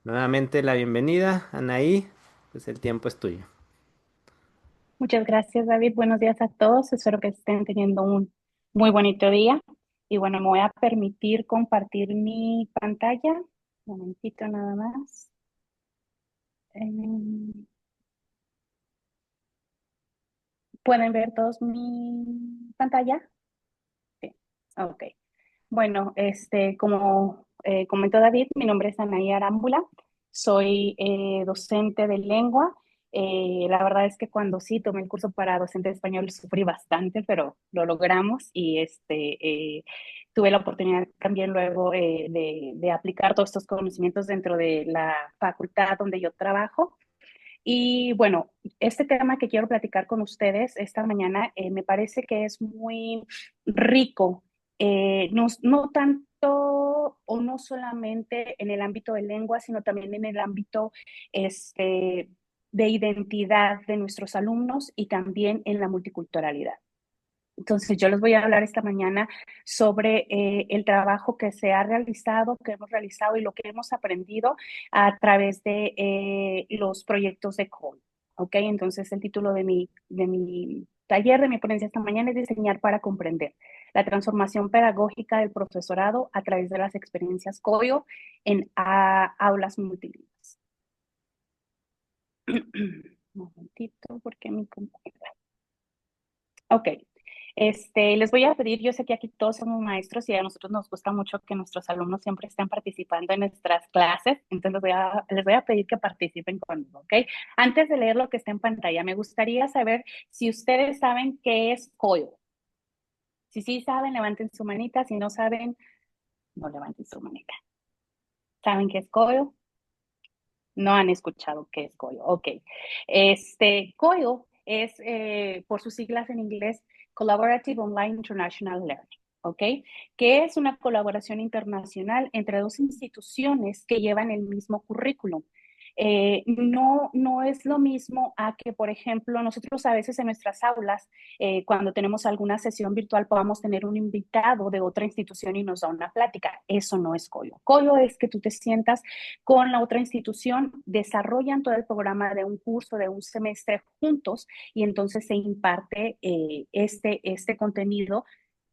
Nuevamente la bienvenida, Anaí, pues el tiempo es tuyo. Muchas gracias, David. Buenos días a todos. Espero que estén teniendo un muy bonito día. Y bueno, me voy a permitir compartir mi pantalla. Un momentito nada más. Em, ¿Pueden ver todos mi pantalla? Sí. Ok. Bueno, como comentó David, mi nombre es Anaí Arámbula, soy docente de lengua. La verdad es que cuando sí tomé el curso para docente de español sufrí bastante, pero lo logramos y tuve la oportunidad también luego de aplicar todos estos conocimientos dentro de la facultad donde yo trabajo. Y bueno, este tema que quiero platicar con ustedes esta mañana me parece que es muy rico, no tanto o no solamente en el ámbito de lengua, sino también en el ámbito este, de identidad de nuestros alumnos y también en la multiculturalidad. Entonces, yo les voy a hablar esta mañana sobre el trabajo que se ha realizado, que hemos realizado y lo que hemos aprendido a través de los proyectos de COL. ¿Ok? Entonces, el título de mi taller, de mi ponencia esta mañana es Diseñar para comprender la transformación pedagógica del profesorado a través de las experiencias COIO en aulas multilingües. Un momentito, porque mi compañera. Ok. Les voy a pedir, yo sé que aquí todos somos maestros y a nosotros nos gusta mucho que nuestros alumnos siempre estén participando en nuestras clases, entonces les voy a pedir que participen conmigo, ¿ok? Antes de leer lo que está en pantalla, me gustaría saber si ustedes saben qué es COIO. Si sí saben, levanten su manita, si no saben, no levanten su manita. ¿Saben qué es COIO? No han escuchado qué es COIO. Ok. COIO es, por sus siglas en inglés, Collaborative Online International Learning. ¿Ok? Que es una colaboración internacional entre dos instituciones que llevan el mismo currículum. No es lo mismo a que, por ejemplo, nosotros a veces en nuestras aulas, cuando tenemos alguna sesión virtual, podamos tener un invitado de otra institución y nos da una plática. Eso no es COIO. COIO es que tú te sientas con la otra institución, desarrollan todo el programa de un curso, de un semestre juntos y entonces se imparte este contenido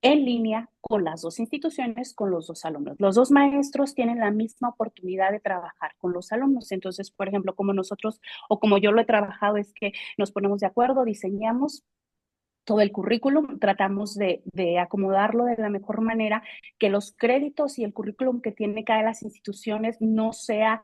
en línea con las dos instituciones, con los dos alumnos. Los dos maestros tienen la misma oportunidad de trabajar con los alumnos. Entonces, por ejemplo, como nosotros o como yo lo he trabajado, es que nos ponemos de acuerdo, diseñamos todo el currículum, tratamos de acomodarlo de la mejor manera, que los créditos y el currículum que tiene cada de las instituciones no sea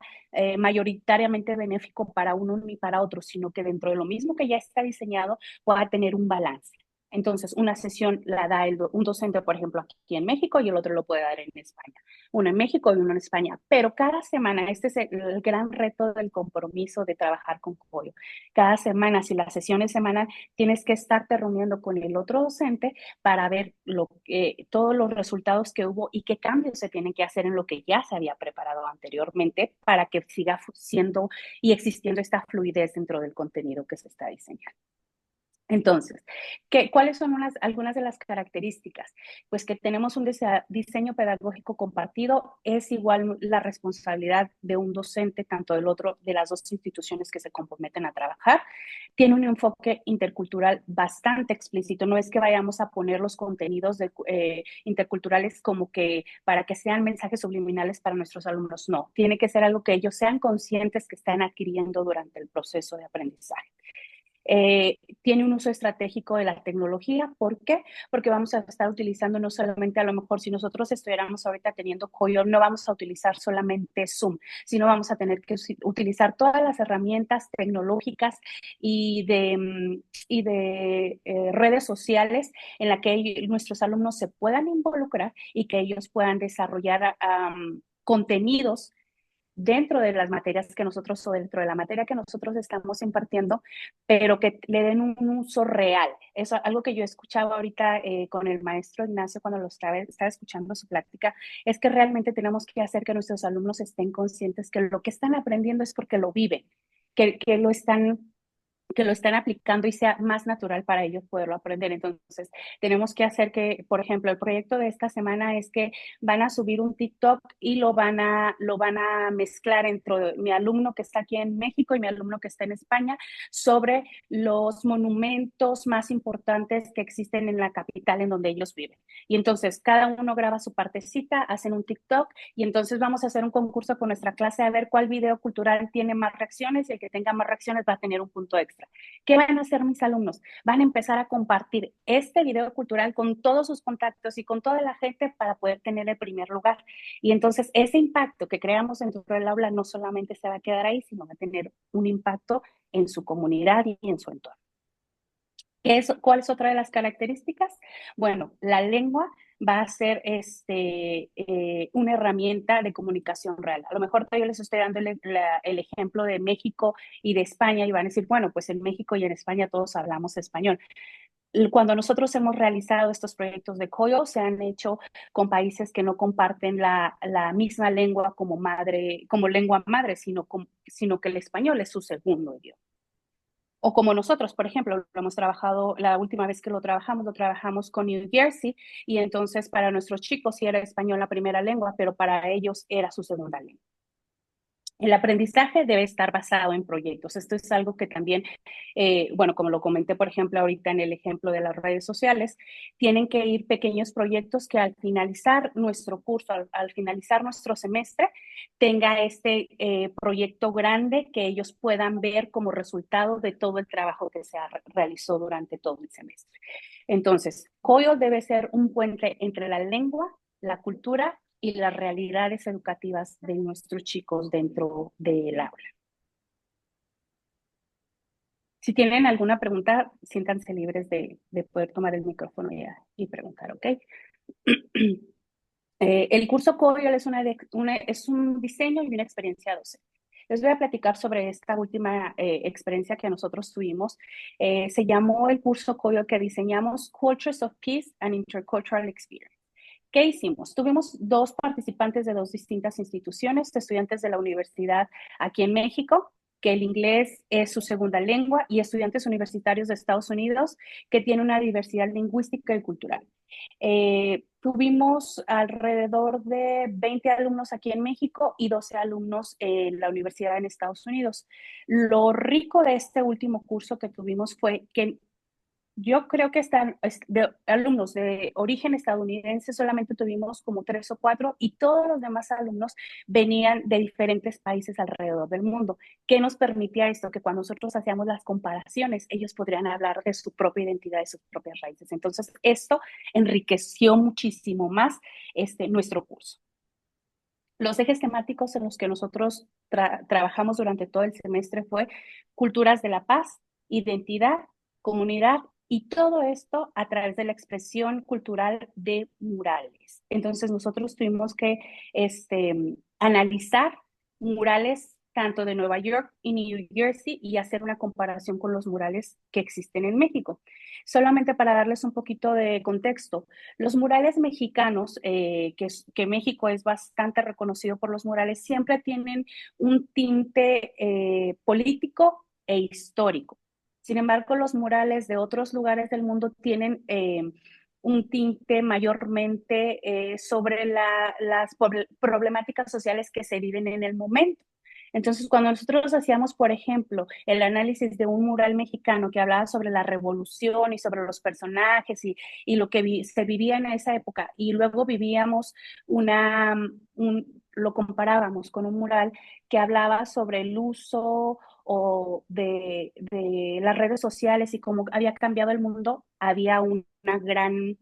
mayoritariamente benéfico para uno ni para otro, sino que dentro de lo mismo que ya está diseñado pueda tener un balance. Entonces, una sesión la da un docente, por ejemplo, aquí en México y el otro lo puede dar en España. Uno en México y uno en España. Pero cada semana, este es el gran reto del compromiso de trabajar con COIO. Cada semana, si la sesión es semanal, tienes que estarte reuniendo con el otro docente para ver todos los resultados que hubo y qué cambios se tienen que hacer en lo que ya se había preparado anteriormente para que siga siendo y existiendo esta fluidez dentro del contenido que se está diseñando. Entonces, ¿cuáles son algunas de las características? Pues que tenemos un diseño pedagógico compartido, es igual la responsabilidad de un docente, tanto del otro, de las dos instituciones que se comprometen a trabajar. Tiene un enfoque intercultural bastante explícito, no es que vayamos a poner los contenidos interculturales como que para que sean mensajes subliminales para nuestros alumnos, no, tiene que ser algo que ellos sean conscientes que están adquiriendo durante el proceso de aprendizaje. Tiene un uso estratégico de la tecnología. ¿Por qué? Porque vamos a estar utilizando no solamente, a lo mejor si nosotros estuviéramos ahorita teniendo COIO, no vamos a utilizar solamente Zoom, sino vamos a tener que utilizar todas las herramientas tecnológicas y de redes sociales en la que nuestros alumnos se puedan involucrar y que ellos puedan desarrollar contenidos dentro de las materias que nosotros o dentro de la materia que nosotros estamos impartiendo, pero que le den un uso real. Eso es algo que yo escuchaba ahorita con el maestro Ignacio cuando estaba escuchando su plática, es que realmente tenemos que hacer que nuestros alumnos estén conscientes que lo que están aprendiendo es porque lo viven, que lo están que lo estén aplicando y sea más natural para ellos poderlo aprender. Entonces, tenemos que hacer que, por ejemplo, el proyecto de esta semana es que van a subir un TikTok y lo van a mezclar entre mi alumno que está aquí en México y mi alumno que está en España sobre los monumentos más importantes que existen en la capital en donde ellos viven. Y entonces, cada uno graba su partecita, hacen un TikTok y entonces vamos a hacer un concurso con nuestra clase a ver cuál video cultural tiene más reacciones y el que tenga más reacciones va a tener un punto extra. ¿Qué van a hacer mis alumnos? Van a empezar a compartir este video cultural con todos sus contactos y con toda la gente para poder tener el primer lugar. Y entonces ese impacto que creamos dentro del aula no solamente se va a quedar ahí, sino va a tener un impacto en su comunidad y en su entorno. ¿Cuál es otra de las características? Bueno, la lengua va a ser una herramienta de comunicación real. A lo mejor yo les estoy dando el ejemplo de México y de España y van a decir, bueno, pues en México y en España todos hablamos español. Cuando nosotros hemos realizado estos proyectos de COYO, se han hecho con países que no comparten la misma lengua como madre, como lengua madre, sino que el español es su segundo idioma. O como nosotros, por ejemplo, lo hemos trabajado, la última vez que lo trabajamos con New Jersey y entonces para nuestros chicos sí era español la primera lengua, pero para ellos era su segunda lengua. El aprendizaje debe estar basado en proyectos. Esto es algo que también, bueno, como lo comenté, por ejemplo, ahorita en el ejemplo de las redes sociales, tienen que ir pequeños proyectos que al finalizar nuestro curso, al finalizar nuestro semestre, tenga proyecto grande que ellos puedan ver como resultado de todo el trabajo que se realizó durante todo el semestre. Entonces, COIO debe ser un puente entre la lengua, la cultura y las realidades educativas de nuestros chicos dentro del aula. Si tienen alguna pregunta, siéntanse libres de poder tomar el micrófono y preguntar, ¿ok? El curso Corel es un diseño y una experiencia docente. Les voy a platicar sobre esta última experiencia que nosotros tuvimos. Se llamó el curso Corel que diseñamos Cultures of Peace and Intercultural Experience. ¿Qué hicimos? Tuvimos dos participantes de dos distintas instituciones, estudiantes de la universidad aquí en México, que el inglés es su segunda lengua, y estudiantes universitarios de Estados Unidos, que tienen una diversidad lingüística y cultural. Tuvimos alrededor de 20 alumnos aquí en México y 12 alumnos en la universidad en Estados Unidos. Lo rico de este último curso que tuvimos fue que yo creo que de alumnos de origen estadounidense solamente tuvimos como 3 o 4 y todos los demás alumnos venían de diferentes países alrededor del mundo. ¿Qué nos permitía esto? Que cuando nosotros hacíamos las comparaciones, ellos podrían hablar de su propia identidad, de sus propias raíces. Entonces, esto enriqueció muchísimo más nuestro curso. Los ejes temáticos en los que nosotros trabajamos durante todo el semestre fue culturas de la paz, identidad, comunidad y todo esto a través de la expresión cultural de murales. Entonces nosotros tuvimos que analizar murales tanto de Nueva York y New Jersey y hacer una comparación con los murales que existen en México. Solamente para darles un poquito de contexto, los murales mexicanos, que México es bastante reconocido por los murales, siempre tienen un tinte político e histórico. Sin embargo, los murales de otros lugares del mundo tienen un tinte mayormente sobre las problemáticas sociales que se viven en el momento. Entonces, cuando nosotros hacíamos, por ejemplo, el análisis de un mural mexicano que hablaba sobre la revolución y sobre los personajes y lo que se vivía en esa época, y luego vivíamos lo comparábamos con un mural que hablaba sobre el uso de las redes sociales y cómo había cambiado el mundo, había una gran,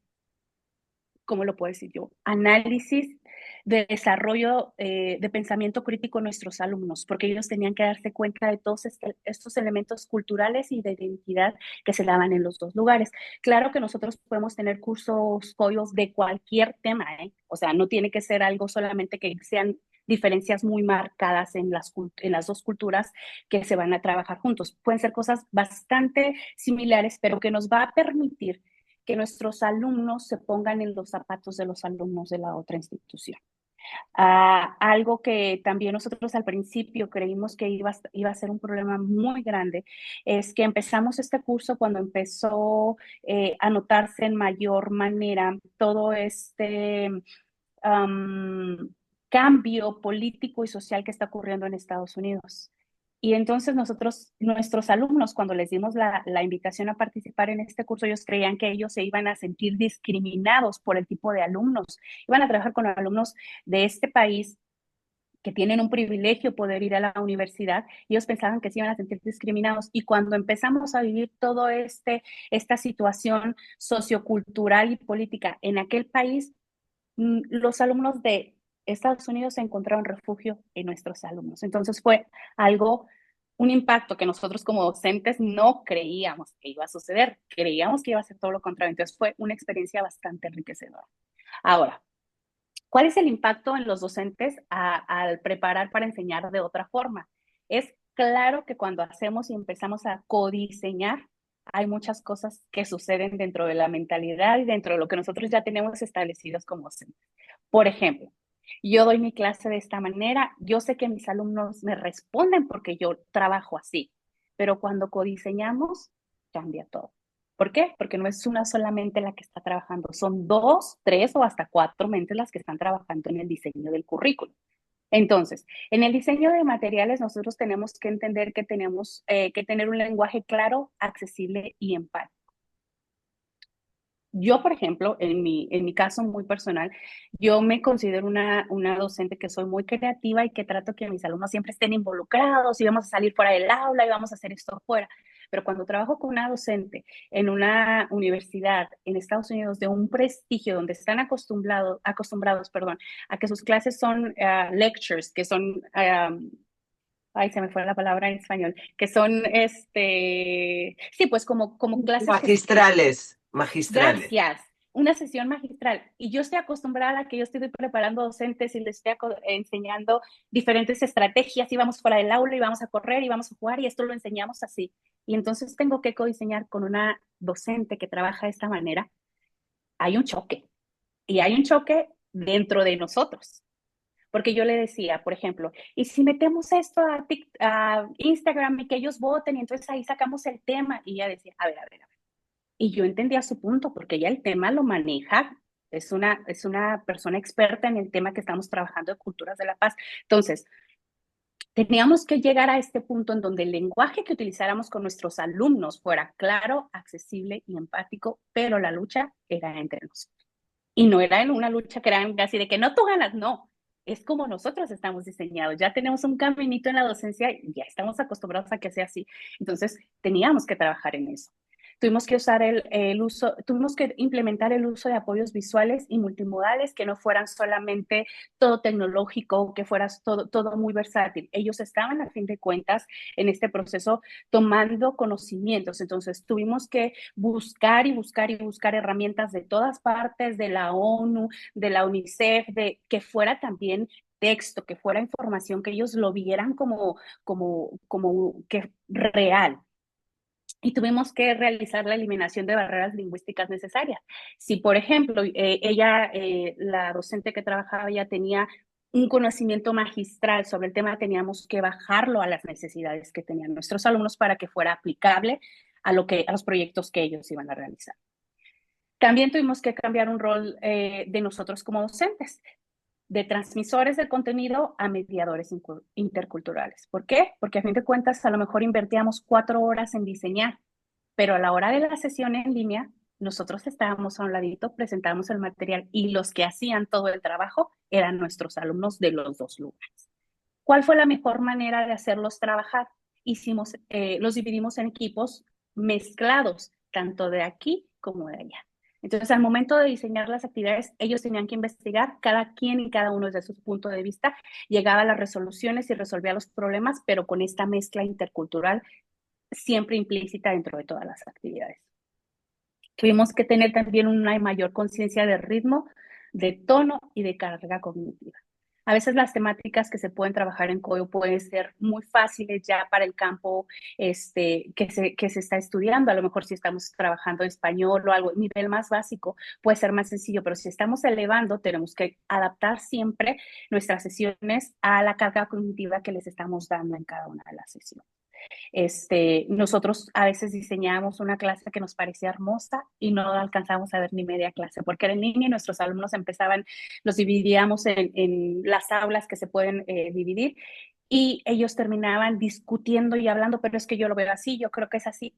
¿cómo lo puedo decir yo? Análisis de desarrollo de pensamiento crítico en nuestros alumnos, porque ellos tenían que darse cuenta de todos estos elementos culturales y de identidad que se daban en los dos lugares. Claro que nosotros podemos tener cursos, COIOs de cualquier tema, ¿eh? O sea, no tiene que ser algo solamente que sean diferencias muy marcadas en las dos culturas que se van a trabajar juntos. Pueden ser cosas bastante similares, pero que nos va a permitir que nuestros alumnos se pongan en los zapatos de los alumnos de la otra institución. Algo que también nosotros al principio creímos que iba a ser un problema muy grande es que empezamos este curso cuando empezó a notarse en mayor manera todo este um, cambio político y social que está ocurriendo en Estados Unidos. Y entonces nosotros, nuestros alumnos, cuando les dimos la invitación a participar en este curso, ellos creían que ellos se iban a sentir discriminados por el tipo de alumnos. Iban a trabajar con alumnos de este país que tienen un privilegio poder ir a la universidad, y ellos pensaban que se iban a sentir discriminados. Y cuando empezamos a vivir todo esta situación sociocultural y política en aquel país, los alumnos de Estados Unidos encontraron refugio en nuestros alumnos. Entonces fue algo, un impacto que nosotros como docentes no creíamos que iba a suceder, creíamos que iba a ser todo lo contrario. Entonces fue una experiencia bastante enriquecedora. Ahora, ¿cuál es el impacto en los docentes al preparar para enseñar de otra forma? Es claro que cuando hacemos y empezamos a codiseñar, hay muchas cosas que suceden dentro de la mentalidad y dentro de lo que nosotros ya tenemos establecidos como docentes. Por ejemplo, yo doy mi clase de esta manera, yo sé que mis alumnos me responden porque yo trabajo así, pero cuando codiseñamos, cambia todo. ¿Por qué? Porque no es una solamente la que está trabajando, son dos, tres o hasta cuatro mentes las que están trabajando en el diseño del currículo. Entonces, en el diseño de materiales nosotros tenemos que entender que tenemos que tener un lenguaje claro, accesible y empático. Yo, por ejemplo, en mi caso muy personal, yo me considero una docente que soy muy creativa y que trato que mis alumnos siempre estén involucrados y vamos a salir fuera del aula y vamos a hacer esto fuera. Pero cuando trabajo con una docente en una universidad en Estados Unidos de un prestigio donde están acostumbrados, perdón, a que sus clases son lectures, que son, ay, se me fue la palabra en español, que son, sí, pues como clases que Magistrales, magistrales. gracias, una sesión magistral. Y yo estoy acostumbrada a que yo estoy preparando docentes y les estoy enseñando diferentes estrategias y vamos fuera del aula y vamos a correr y vamos a jugar y esto lo enseñamos así. Y entonces tengo que codiseñar con una docente que trabaja de esta manera. Hay un choque y hay un choque dentro de nosotros. Porque yo le decía, por ejemplo, y si metemos esto a Instagram y que ellos voten y entonces ahí sacamos el tema, y ella decía, a ver. Y yo entendía su punto, porque ella el tema lo maneja, es una persona experta en el tema que estamos trabajando de culturas de la paz. Entonces, teníamos que llegar a este punto en donde el lenguaje que utilizáramos con nuestros alumnos fuera claro, accesible y empático, pero la lucha era entre nosotros. Y no era en una lucha que era así de que no tú ganas, no. Es como nosotros estamos diseñados. Ya tenemos un caminito en la docencia y ya estamos acostumbrados a que sea así. Entonces, teníamos que trabajar en eso. Tuvimos que usar tuvimos que implementar el uso de apoyos visuales y multimodales que no fueran solamente todo tecnológico, que fuera todo muy versátil. Ellos estaban, a fin de cuentas, en este proceso tomando conocimientos. Entonces, tuvimos que buscar y buscar y buscar herramientas de todas partes, de la ONU, de la UNICEF, de que fuera también texto, que fuera información, que ellos lo vieran como que real. Y tuvimos que realizar la eliminación de barreras lingüísticas necesarias. Si, por ejemplo, la docente que trabajaba, ya tenía un conocimiento magistral sobre el tema, teníamos que bajarlo a las necesidades que tenían nuestros alumnos para que fuera aplicable a los proyectos que ellos iban a realizar. También tuvimos que cambiar un rol de nosotros como docentes, de transmisores de contenido a mediadores interculturales. ¿Por qué? Porque a fin de cuentas a lo mejor invertíamos 4 horas en diseñar, pero a la hora de la sesión en línea, nosotros estábamos a un ladito, presentábamos el material y los que hacían todo el trabajo eran nuestros alumnos de los dos lugares. ¿Cuál fue la mejor manera de hacerlos trabajar? Los dividimos en equipos mezclados, tanto de aquí como de allá. Entonces, al momento de diseñar las actividades, ellos tenían que investigar, cada quien y cada uno desde su punto de vista, llegaba a las resoluciones y resolvía los problemas, pero con esta mezcla intercultural siempre implícita dentro de todas las actividades. Tuvimos que tener también una mayor conciencia de ritmo, de tono y de carga cognitiva. A veces las temáticas que se pueden trabajar en COIO pueden ser muy fáciles ya para el campo que se está estudiando. A lo mejor si estamos trabajando español o algo, nivel más básico, puede ser más sencillo, pero si estamos elevando, tenemos que adaptar siempre nuestras sesiones a la carga cognitiva que les estamos dando en cada una de las sesiones. Nosotros a veces diseñábamos una clase que nos parecía hermosa y no alcanzábamos a ver ni media clase, porque era en línea y nuestros alumnos empezaban, los dividíamos en las aulas que se pueden dividir y ellos terminaban discutiendo y hablando, pero es que yo lo veo así, yo creo que es así.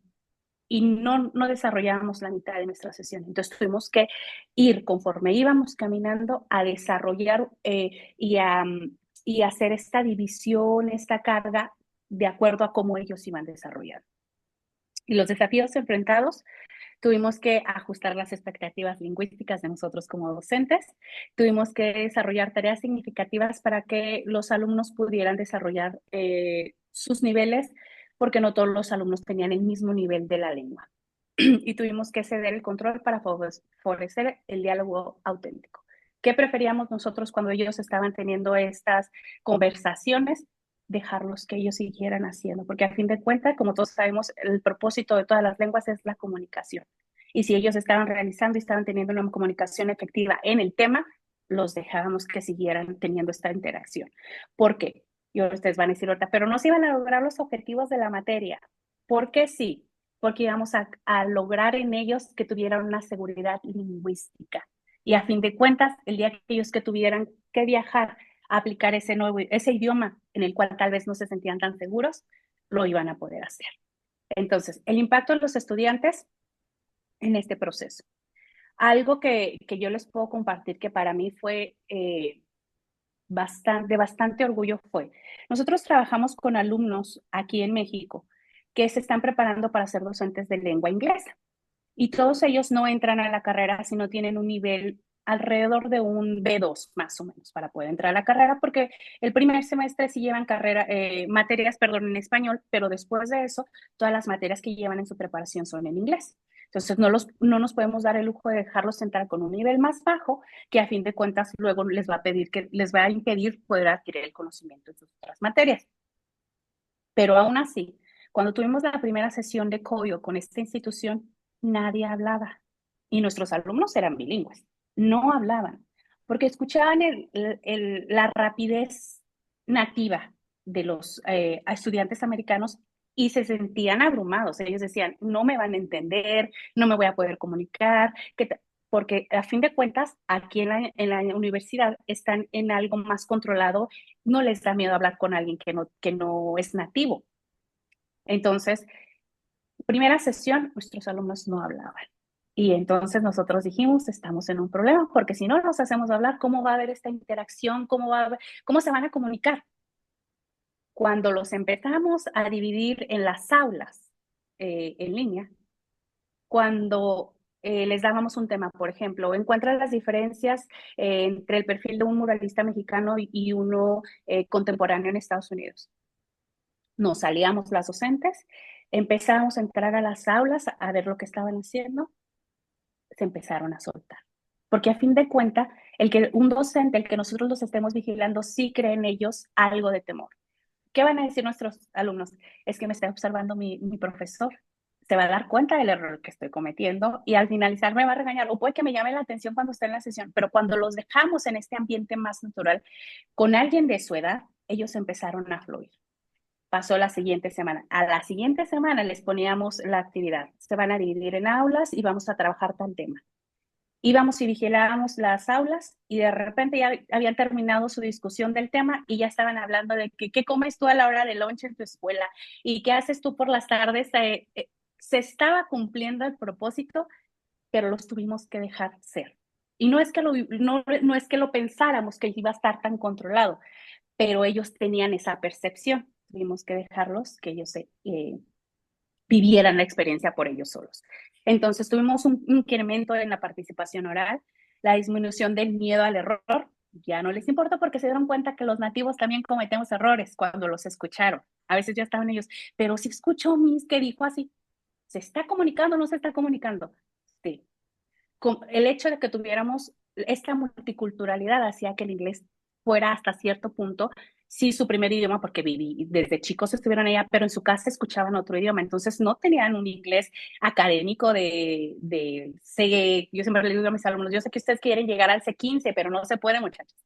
Y no desarrollábamos la mitad de nuestra sesión. Entonces tuvimos que ir conforme íbamos caminando a desarrollar y hacer esta división, esta carga de acuerdo a cómo ellos iban desarrollando. Y los desafíos enfrentados, tuvimos que ajustar las expectativas lingüísticas de nosotros como docentes, tuvimos que desarrollar tareas significativas para que los alumnos pudieran desarrollar sus niveles, porque no todos los alumnos tenían el mismo nivel de la lengua. Y tuvimos que ceder el control para favorecer el diálogo auténtico. ¿Qué preferíamos nosotros cuando ellos estaban teniendo estas conversaciones? Dejarlos que ellos siguieran haciendo, porque a fin de cuentas, como todos sabemos, el propósito de todas las lenguas es la comunicación. Y si ellos estaban realizando y estaban teniendo una comunicación efectiva en el tema, los dejábamos que siguieran teniendo esta interacción. ¿Por qué? Y ustedes van a decir ahorita, pero no se iban a lograr los objetivos de la materia. ¿Por qué sí? Porque íbamos a lograr en ellos que tuvieran una seguridad lingüística. Y a fin de cuentas, el día que ellos que tuvieran que viajar a aplicar ese idioma en el cual tal vez no se sentían tan seguros, lo iban a poder hacer. Entonces, el impacto de los estudiantes en este proceso. Algo que yo les puedo compartir que para mí fue bastante orgullo fue, nosotros trabajamos con alumnos aquí en México que se están preparando para ser docentes de lengua inglesa. Y todos ellos no entran a la carrera si no tienen un nivel alrededor de un B2 más o menos para poder entrar a la carrera, porque el primer semestre sí llevan materias, perdón, en español, pero después de eso, todas las materias que llevan en su preparación son en inglés. Entonces, no nos podemos dar el lujo de dejarlos entrar con un nivel más bajo, que a fin de cuentas luego les va a impedir poder adquirir el conocimiento en sus otras materias. Pero aún así, cuando tuvimos la primera sesión de COIO con esta institución, nadie hablaba y nuestros alumnos eran bilingües, no hablaban, porque escuchaban la rapidez nativa de los estudiantes americanos y se sentían abrumados. Ellos decían, no me van a entender, no me voy a poder comunicar, porque a fin de cuentas, aquí en la universidad están en algo más controlado, no les da miedo hablar con alguien que no es nativo. Entonces, primera sesión, nuestros alumnos no hablaban. Y entonces nosotros dijimos, estamos en un problema, porque si no los hacemos hablar, ¿cómo va a haber esta interacción? ¿Cómo se van a comunicar? Cuando los empezamos a dividir en las aulas en línea, cuando les dábamos un tema, por ejemplo, encuentra las diferencias entre el perfil de un muralista mexicano y uno contemporáneo en Estados Unidos. Nos salíamos las docentes, empezábamos a entrar a las aulas a ver lo que estaban haciendo, se empezaron a soltar. Porque a fin de cuentas, un docente, el que nosotros los estemos vigilando, sí cree en ellos algo de temor. ¿Qué van a decir nuestros alumnos? Es que me está observando mi profesor, se va a dar cuenta del error que estoy cometiendo y al finalizar me va a regañar o puede que me llame la atención cuando esté en la sesión, pero cuando los dejamos en este ambiente más natural con alguien de su edad, ellos empezaron a fluir. Pasó la siguiente semana. A la siguiente semana les poníamos la actividad. Se van a dividir en aulas y vamos a trabajar tal tema. Íbamos y vigilábamos las aulas y de repente ya habían terminado su discusión del tema y ya estaban hablando de qué comes tú a la hora de lunch en tu escuela y qué haces tú por las tardes. Se estaba cumpliendo el propósito, pero los tuvimos que dejar ser. Y no es que no es que lo pensáramos que iba a estar tan controlado, pero ellos tenían esa percepción. Tuvimos que dejarlos que ellos vivieran la experiencia por ellos solos. Entonces tuvimos un incremento en la participación oral, la disminución del miedo al error, ya no les importa porque se dieron cuenta que los nativos también cometemos errores cuando los escucharon. A veces ya estaban ellos, pero si escuchó Miss que dijo así, ¿se está comunicando o no se está comunicando? Sí. El hecho de que tuviéramos esta multiculturalidad hacía que el inglés fuera hasta cierto punto, sí, su primer idioma, porque desde chicos estuvieron allá, pero en su casa escuchaban otro idioma, entonces no tenían un inglés académico yo siempre le digo a mis alumnos, yo sé que ustedes quieren llegar al C15, pero no se puede, muchachos.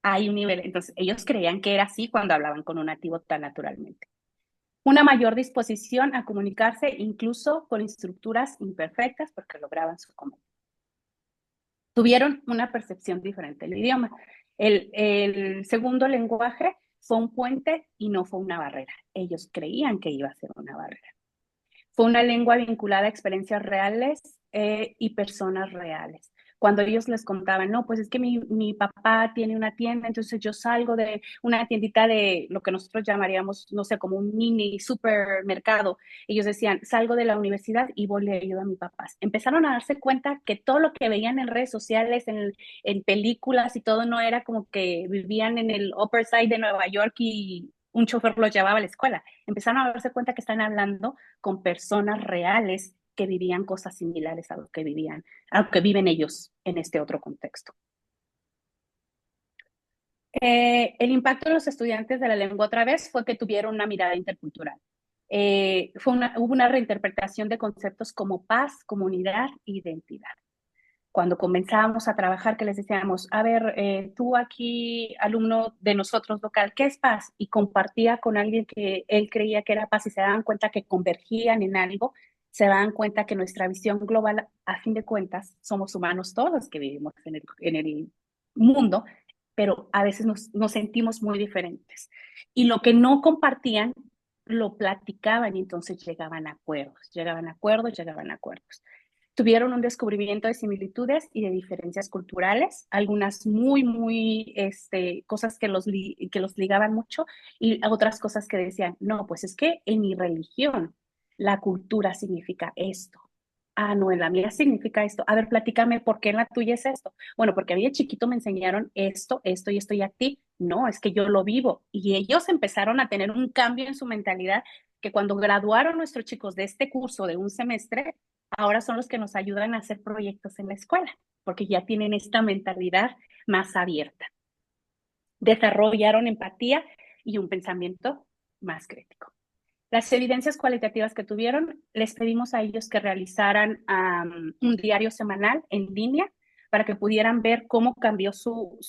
Hay un nivel, entonces ellos creían que era así cuando hablaban con un nativo tan naturalmente. Una mayor disposición a comunicarse incluso con estructuras imperfectas porque lograban su cometido. Tuvieron una percepción diferente del idioma. El segundo lenguaje fue un puente y no fue una barrera. Ellos creían que iba a ser una barrera. Fue una lengua vinculada a experiencias reales y personas reales. Cuando ellos les contaban, no, pues es que mi papá tiene una tienda, entonces yo salgo de una tiendita de lo que nosotros llamaríamos, no sé, como un mini supermercado. Ellos decían, salgo de la universidad y voy y le ayudo a mi papá. Empezaron a darse cuenta que todo lo que veían en redes sociales, en películas y todo, no era como que vivían en el Upper Side de Nueva York y un chofer los llevaba a la escuela. Empezaron a darse cuenta que están hablando con personas reales que vivían cosas similares a lo que viven ellos en este otro contexto. El impacto de los estudiantes de la lengua otra vez fue que tuvieron una mirada intercultural. Hubo una reinterpretación de conceptos como paz, comunidad e identidad. Cuando comenzábamos a trabajar, que les decíamos, a ver, tú aquí, alumno de nosotros local, ¿qué es paz? Y compartía con alguien que él creía que era paz y se daban cuenta que convergían en algo, se daban cuenta que nuestra visión global, a fin de cuentas, somos humanos todos los que vivimos en el mundo, pero a veces nos sentimos muy diferentes. Y lo que no compartían, lo platicaban y entonces llegaban a acuerdos, llegaban a acuerdos, llegaban a acuerdos. Tuvieron un descubrimiento de similitudes y de diferencias culturales, algunas muy, cosas que los ligaban mucho y otras cosas que decían, no, pues es que en mi religión la cultura significa esto. Ah, no, en la mía significa esto. A ver, platícame por qué en la tuya es esto. Bueno, porque a mí de chiquito me enseñaron esto y a ti. No, es que yo lo vivo. Y ellos empezaron a tener un cambio en su mentalidad que cuando graduaron nuestros chicos de este curso de un semestre, ahora son los que nos ayudan a hacer proyectos en la escuela, porque ya tienen esta mentalidad más abierta. Desarrollaron empatía y un pensamiento más crítico. Las evidencias cualitativas que tuvieron, les pedimos a ellos que realizaran un diario semanal en línea para que pudieran ver cómo cambió su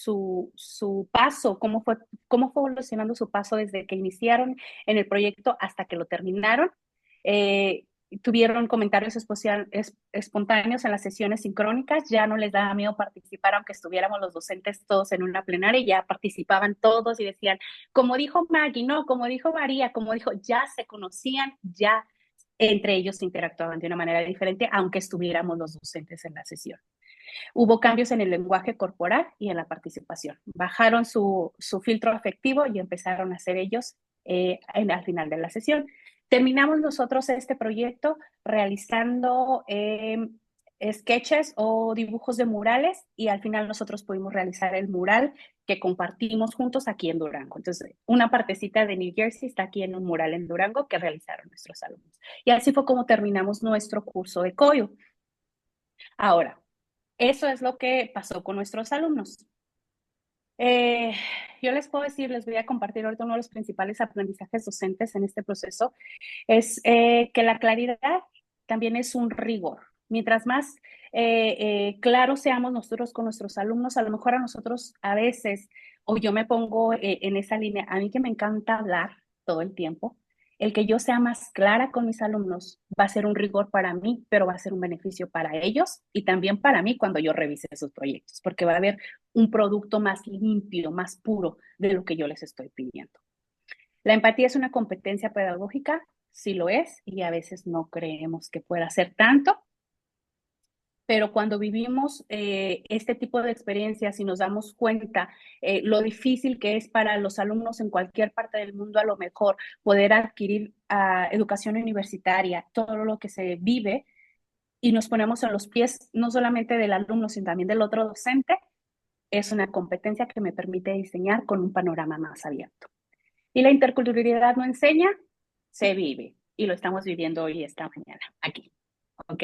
paso, cómo fue evolucionando su paso desde que iniciaron en el proyecto hasta que lo terminaron. Tuvieron comentarios espontáneos en las sesiones sincrónicas, ya no les daba miedo participar, aunque estuviéramos los docentes todos en una plenaria, ya participaban todos y decían, como dijo Maggie, no, como dijo María, como dijo, ya se conocían, ya entre ellos se interactuaban de una manera diferente, aunque estuviéramos los docentes en la sesión. Hubo cambios en el lenguaje corporal y en la participación. Bajaron su filtro afectivo y empezaron a hacer ellos al final de la sesión. Terminamos nosotros este proyecto realizando sketches o dibujos de murales y al final nosotros pudimos realizar el mural que compartimos juntos aquí en Durango. Entonces, una partecita de New Jersey está aquí en un mural en Durango que realizaron nuestros alumnos. Y así fue como terminamos nuestro curso de COIO. Ahora, eso es lo que pasó con nuestros alumnos. Yo les puedo decir, les voy a compartir ahorita uno de los principales aprendizajes docentes en este proceso, es que la claridad también es un rigor. Mientras más claros seamos nosotros con nuestros alumnos, a lo mejor a nosotros a veces, o yo me pongo en esa línea, a mí que me encanta hablar todo el tiempo, el que yo sea más clara con mis alumnos va a ser un rigor para mí, pero va a ser un beneficio para ellos y también para mí cuando yo revise sus proyectos, porque va a haber un producto más limpio, más puro de lo que yo les estoy pidiendo. La empatía es una competencia pedagógica, sí lo es, y a veces no creemos que pueda ser tanto, pero cuando vivimos este tipo de experiencias y nos damos cuenta lo difícil que es para los alumnos en cualquier parte del mundo a lo mejor poder adquirir educación universitaria, todo lo que se vive, y nos ponemos en los pies no solamente del alumno, sino también del otro docente, es una competencia que me permite diseñar con un panorama más abierto. Y la interculturalidad no enseña, se vive. Y lo estamos viviendo hoy esta mañana, aquí. ¿Ok?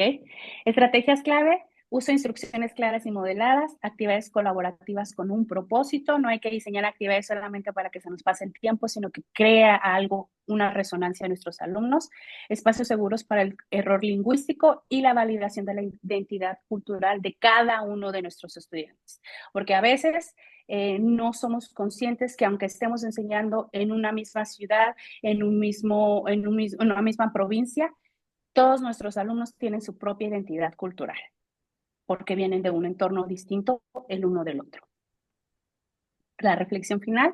Estrategias clave, Uso de instrucciones claras y modeladas, actividades colaborativas con un propósito. No hay que diseñar actividades solamente para que se nos pase el tiempo, sino que crea algo, una resonancia en nuestros alumnos. Espacios seguros para el error lingüístico y la validación de la identidad cultural de cada uno de nuestros estudiantes. Porque a veces no somos conscientes que aunque estemos enseñando en una misma ciudad, en una misma provincia, todos nuestros alumnos tienen su propia identidad cultural, porque vienen de un entorno distinto el uno del otro. La reflexión final.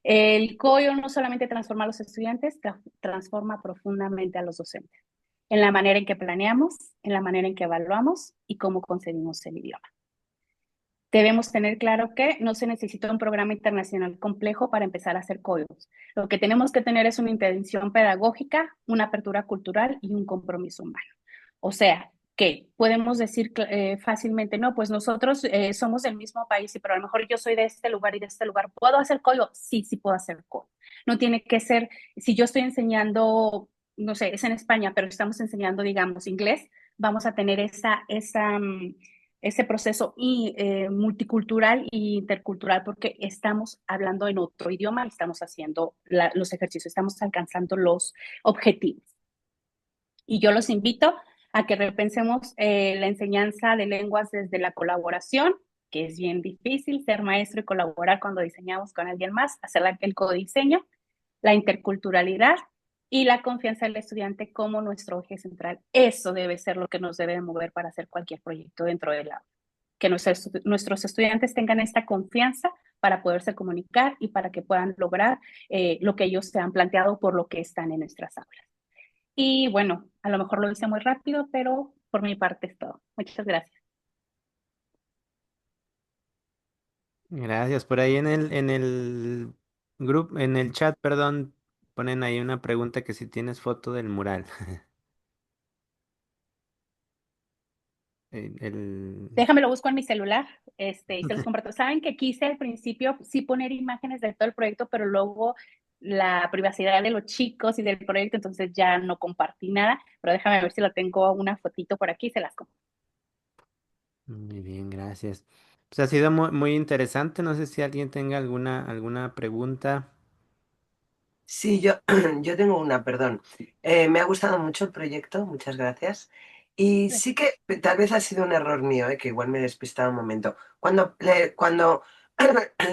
El COIO no solamente transforma a los estudiantes, transforma profundamente a los docentes, en la manera en que planeamos, en la manera en que evaluamos y cómo concebimos el idioma. Debemos tener claro que no se necesita un programa internacional complejo para empezar a hacer códigos. Lo que tenemos que tener es una intención pedagógica, una apertura cultural y un compromiso humano. O sea, que podemos decir fácilmente, no, pues nosotros somos del mismo país, pero a lo mejor yo soy de este lugar y de este lugar. ¿Puedo hacer código? Sí, sí puedo hacer código. No tiene que ser, si yo estoy enseñando, no sé, es en España, pero estamos enseñando, digamos, inglés, vamos a tener ese proceso multicultural e intercultural porque estamos hablando en otro idioma, estamos haciendo los ejercicios, estamos alcanzando los objetivos. Y yo los invito a que repensemos la enseñanza de lenguas desde la colaboración, que es bien difícil ser maestro y colaborar cuando diseñamos con alguien más, hacer el codiseño, la interculturalidad y la confianza del estudiante como nuestro eje central. Eso debe ser lo que nos debe mover para hacer cualquier proyecto dentro del aula. Que nuestros estudiantes tengan esta confianza para poderse comunicar y para que puedan lograr lo que ellos se han planteado por lo que están en nuestras aulas. Y bueno, a lo mejor lo hice muy rápido, pero por mi parte es todo. Muchas gracias. Gracias. Por ahí en el grupo, en el chat, perdón, ponen ahí una pregunta que si tienes foto del mural. El... Déjame lo busco en mi celular y se los comparto. Saben que quise al principio sí poner imágenes de todo el proyecto, pero luego la privacidad de los chicos y del proyecto, entonces ya no compartí nada, pero déjame ver si lo tengo una fotito por aquí, se las comparto. Muy bien, gracias. Pues ha sido muy, muy interesante. No sé si alguien tenga alguna pregunta. Sí, yo tengo una, perdón. Me ha gustado mucho el proyecto, muchas gracias. Y sí que tal vez ha sido un error mío, que igual me he despistado un momento. Cuando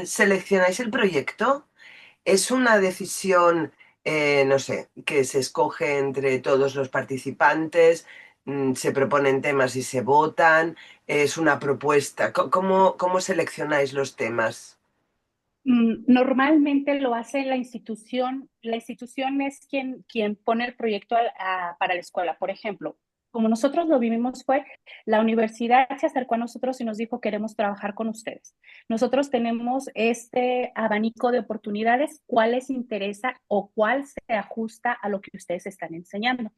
seleccionáis el proyecto, ¿es una decisión, no sé, que se escoge entre todos los participantes, se proponen temas y se votan? ¿Es una propuesta? ¿Cómo seleccionáis los temas? Normalmente lo hace la institución es quien pone el proyecto para la escuela. Por ejemplo, como nosotros lo vivimos fue, la universidad se acercó a nosotros y nos dijo, queremos trabajar con ustedes. Nosotros tenemos este abanico de oportunidades, cuál les interesa o cuál se ajusta a lo que ustedes están enseñando.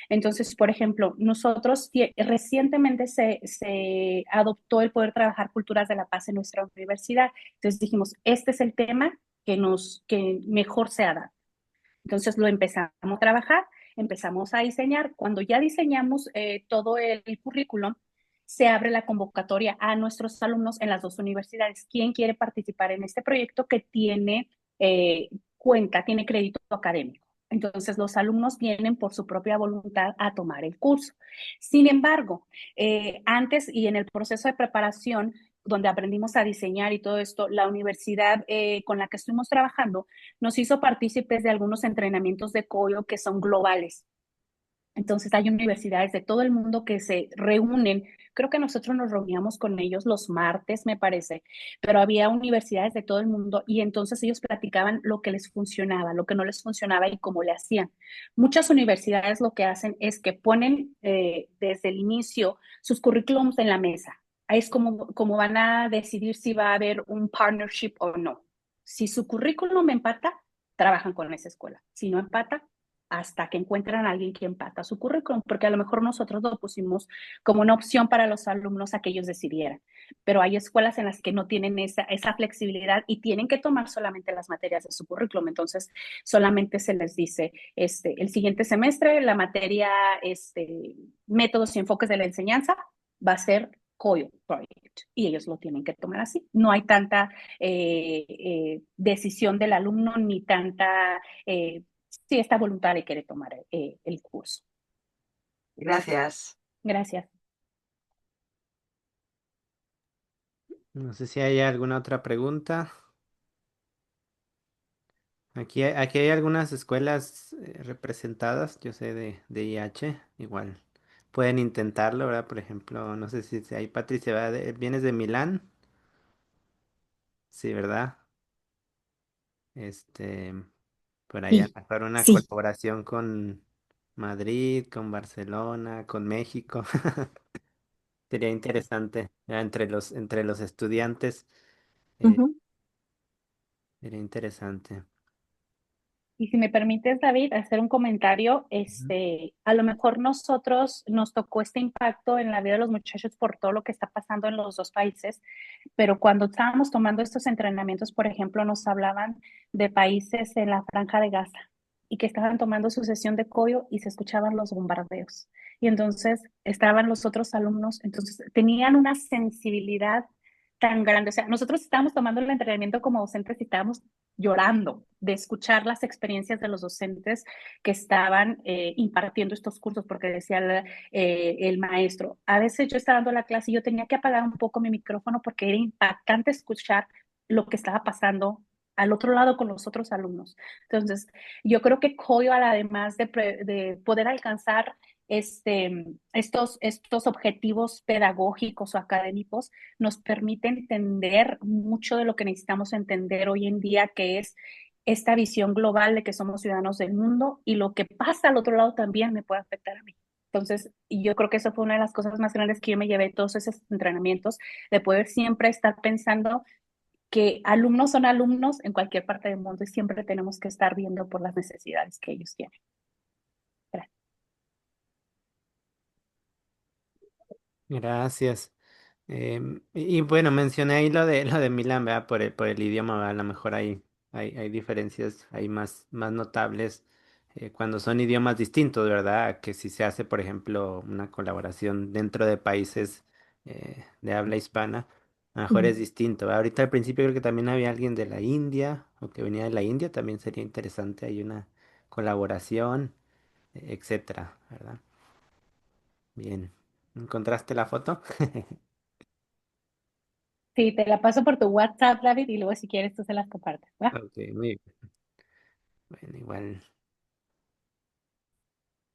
Entonces, por ejemplo, nosotros recientemente se adoptó el poder trabajar culturas de la paz en nuestra universidad. Entonces dijimos, este es el tema que mejor se adapta. Entonces lo empezamos a trabajar, empezamos a diseñar. Cuando ya diseñamos todo el currículum, se abre la convocatoria a nuestros alumnos en las dos universidades. ¿Quién quiere participar en este proyecto que tiene tiene crédito académico? Entonces los alumnos vienen por su propia voluntad a tomar el curso. Sin embargo, antes y en el proceso de preparación, donde aprendimos a diseñar y todo esto, la universidad con la que estuvimos trabajando nos hizo partícipes de algunos entrenamientos de COIO que son globales. Entonces hay universidades de todo el mundo que se reúnen. Creo que nosotros nos reuníamos con ellos los martes, me parece, pero había universidades de todo el mundo y entonces ellos platicaban lo que les funcionaba, lo que no les funcionaba y cómo le hacían. Muchas universidades lo que hacen es que ponen desde el inicio sus currículums en la mesa. Ahí es como van a decidir si va a haber un partnership o no. Si su currículum empata, trabajan con esa escuela. Si no empata, hasta que encuentran a alguien que empata su currículum, porque a lo mejor nosotros lo pusimos como una opción para los alumnos a que ellos decidieran. Pero hay escuelas en las que no tienen esa flexibilidad y tienen que tomar solamente las materias de su currículum. Entonces, solamente se les dice, el siguiente semestre, la materia métodos y enfoques de la enseñanza va a ser COIL Project y ellos lo tienen que tomar así. No hay tanta decisión del alumno ni tanta, sí, esta voluntad de querer tomar el curso. Gracias. Gracias. No sé si hay alguna otra pregunta. Aquí hay algunas escuelas representadas, yo sé de IH, igual. Pueden intentarlo, ¿verdad? Por ejemplo, no sé si hay Patricia, ¿vienes de Milán? Sí, ¿verdad? Este, por ahí a Sí, lo mejor una sí. colaboración con Madrid, con Barcelona, con México. Sería interesante, ya entre los estudiantes, eh, Ujú. sería interesante. Y si me permites, David, hacer un comentario, Ujú. a lo mejor nosotros nos tocó este impacto en la vida de los muchachos por todo lo que está pasando en los dos países, pero cuando estábamos tomando estos entrenamientos, por ejemplo, nos hablaban de países en la Franja de Gaza y que estaban tomando su sesión de coyo y se escuchaban los bombardeos. Y entonces estaban los otros alumnos, entonces tenían una sensibilidad tan grande. O sea, nosotros estábamos tomando el entrenamiento como docentes y estábamos llorando de escuchar las experiencias de los docentes que estaban impartiendo estos cursos, porque decía el maestro, a veces yo estaba dando la clase y yo tenía que apagar un poco mi micrófono porque era impactante escuchar lo que estaba pasando al otro lado con los otros alumnos. Entonces, yo creo que COIO, además de poder alcanzar estos objetivos pedagógicos o académicos, nos permite entender mucho de lo que necesitamos entender hoy en día, que es esta visión global de que somos ciudadanos del mundo y lo que pasa al otro lado también me puede afectar a mí. Entonces, yo creo que eso fue una de las cosas más grandes que yo me llevé de todos esos entrenamientos, de poder siempre estar pensando que alumnos son alumnos en cualquier parte del mundo y siempre tenemos que estar viendo por las necesidades que ellos tienen. Gracias. Gracias. Y bueno, mencioné ahí lo de Milán, ¿verdad? Por el idioma, ¿verdad? A lo mejor hay diferencias, hay más notables cuando son idiomas distintos, ¿verdad? Que si se hace, por ejemplo, una colaboración dentro de países de habla hispana, a lo mejor es distinto, ¿verdad? Ahorita al principio creo que también había alguien de la India o que venía de la India, también sería interesante, hay una colaboración, etcétera, ¿verdad? Bien. ¿Encontraste la foto? Sí, te la paso por tu WhatsApp, David, y luego si quieres tú se las compartes, ¿va? Ok, muy bien. Bueno, igual.